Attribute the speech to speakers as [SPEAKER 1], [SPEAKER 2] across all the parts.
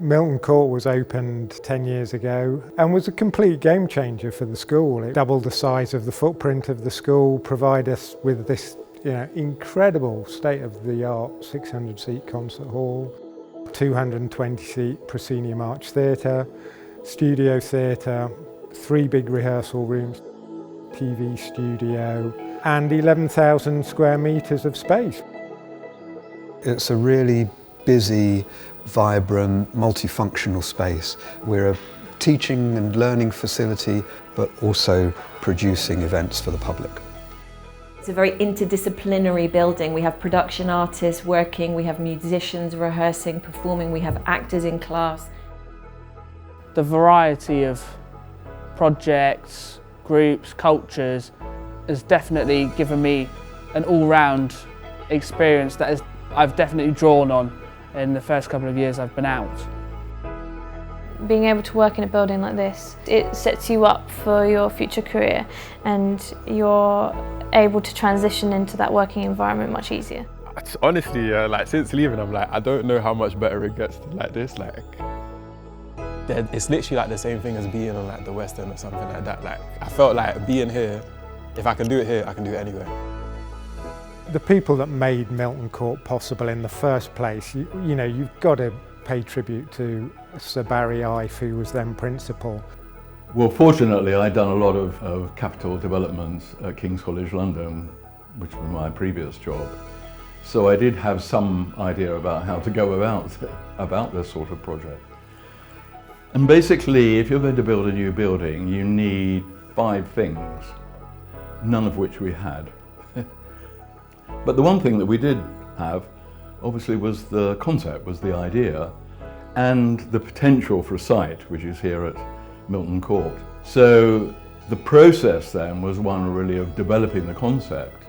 [SPEAKER 1] Milton Court was opened 10 years ago and was a complete game changer for the school. It doubled the size of the footprint of the school, provided us with this incredible state-of-the-art 600-seat concert hall, 220-seat proscenium arch theatre, studio theatre, 3 big rehearsal rooms, TV studio, and 11,000 square metres of space.
[SPEAKER 2] It's a really busy, vibrant, multifunctional space. We're a teaching and learning facility, but also producing events for the public.
[SPEAKER 3] It's a very interdisciplinary building. We have production artists working, we have musicians rehearsing, performing, we have actors in class.
[SPEAKER 4] The variety of projects, groups, cultures has definitely given me an all-round experience that I've definitely drawn on in the first couple of years I've been out.
[SPEAKER 5] Being able to work in a building like this, it sets you up for your future career and you're able to transition into that working environment much easier.
[SPEAKER 6] Honestly, since leaving, I don't know how much better it gets like this. It's literally the same thing as being on the West End or something like that. I felt like being here, if I can do it here, I can do it anywhere.
[SPEAKER 1] The people that made Milton Court possible in the first place, you've got to pay tribute to Sir Barry Ife, who was then principal.
[SPEAKER 7] Well, fortunately, I'd done a lot of capital developments at King's College London, which was my previous job. So I did have some idea about how to go about this sort of project. And basically, if you're going to build a new building, you need 5 things, none of which we had. But the one thing that we did have, obviously, was the concept, was the idea, and the potential for a site, which is here at Milton Court. So the process then was one really of developing the concept,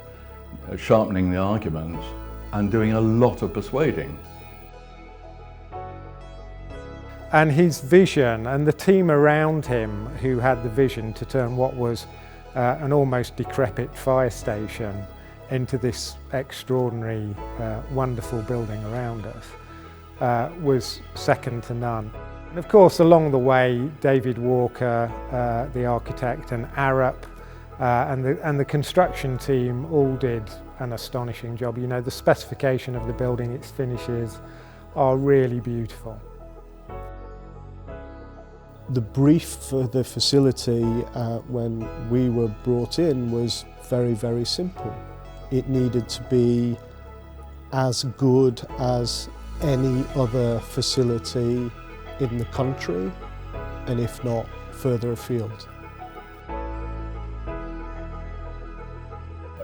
[SPEAKER 7] sharpening the arguments, and doing a lot of persuading.
[SPEAKER 1] And his vision, and the team around him who had the vision to turn what was an almost decrepit fire station into this extraordinary, wonderful building around us, was second to none. And of course, along the way, David Walker, the architect, and Arup, and the construction team all did an astonishing job. The specification of the building, its finishes, are really beautiful.
[SPEAKER 8] The brief for the facility when we were brought in was very, very simple. It needed to be as good as any other facility in the country, and if not, further afield.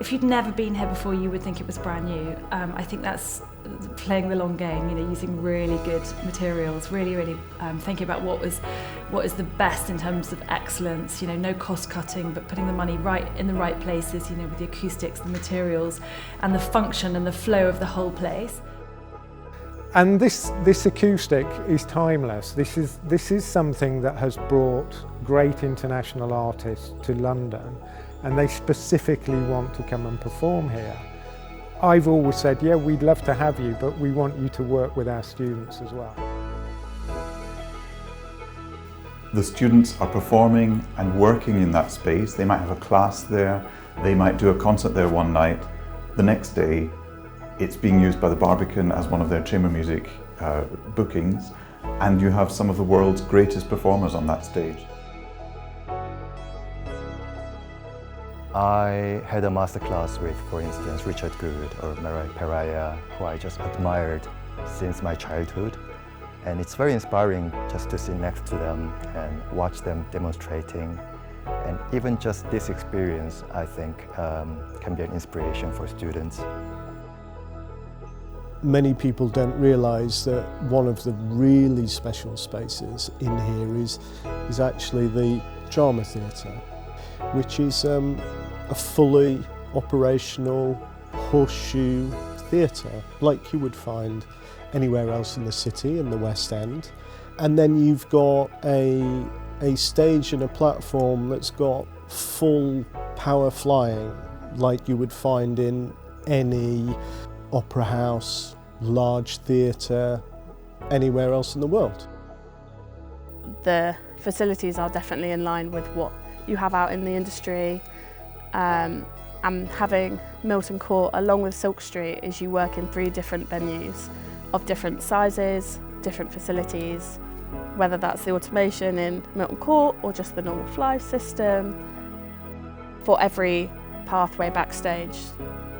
[SPEAKER 9] If you'd never been here before, you would think it was brand new. I think that's playing the long game, using really good materials, really thinking about what is the best in terms of excellence, no cost cutting, but putting the money right in the right places, with the acoustics, the materials, and the function and the flow of the whole place.
[SPEAKER 1] And this acoustic is timeless. This is something that has brought great international artists to London, and they specifically want to come and perform here. I've always said, yeah, we'd love to have you, but we want you to work with our students as well.
[SPEAKER 10] The students are performing and working in that space. They might have a class there, they might do a concert there one night. The next day, it's being used by the Barbican as one of their chamber music bookings, and you have some of the world's greatest performers on that stage.
[SPEAKER 11] I had a masterclass with, for instance, Richard Good or Mariah Peraya, who I just admired since my childhood. And it's very inspiring just to sit next to them and watch them demonstrating. And even just this experience, I think, can be an inspiration for students.
[SPEAKER 8] Many people don't realise that one of the really special spaces in here is actually the Drama Theatre, which is a fully operational horseshoe theatre like you would find anywhere else in the city, in the West End. And then you've got a stage and a platform that's got full power flying like you would find in any opera house, large theatre, anywhere else in the world.
[SPEAKER 12] The facilities are definitely in line with what you have out in the industry. And having Milton Court along with Silk Street is you work in 3 different venues of different sizes, different facilities, whether that's the automation in Milton Court or just the normal fly system. For every pathway backstage,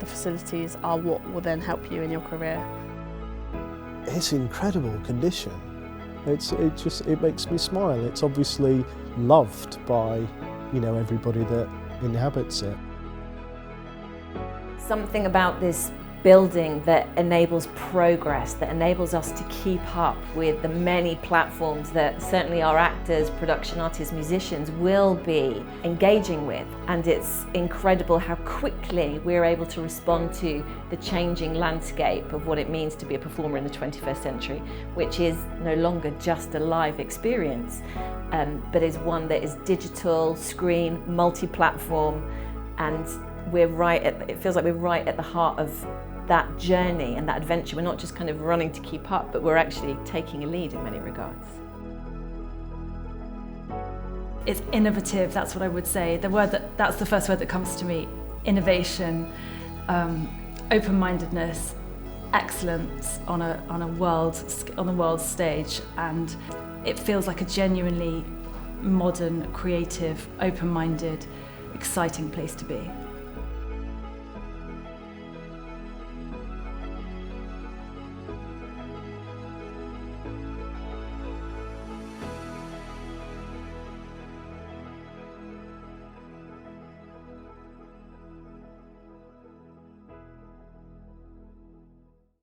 [SPEAKER 12] the facilities are what will then help you in your career.
[SPEAKER 8] It's incredible condition. It makes me smile. It's obviously loved by, you know, everybody that inhabits it.
[SPEAKER 3] Something about this building that enables progress, that enables us to keep up with the many platforms that certainly our actors, production artists, musicians will be engaging with. And it's incredible how quickly we're able to respond to the changing landscape of what it means to be a performer in the 21st century, which is no longer just a live experience, but is one that is digital, screen, multi-platform, and it feels like we're right at the heart of that journey and that adventure. We're not just kind of running to keep up, but we're actually taking a lead in many regards.
[SPEAKER 9] It's innovative, that's what I would say. That's the first word that comes to me. Innovation, open-mindedness, excellence on a world stage, and it feels like a genuinely modern, creative, open-minded, exciting place to be.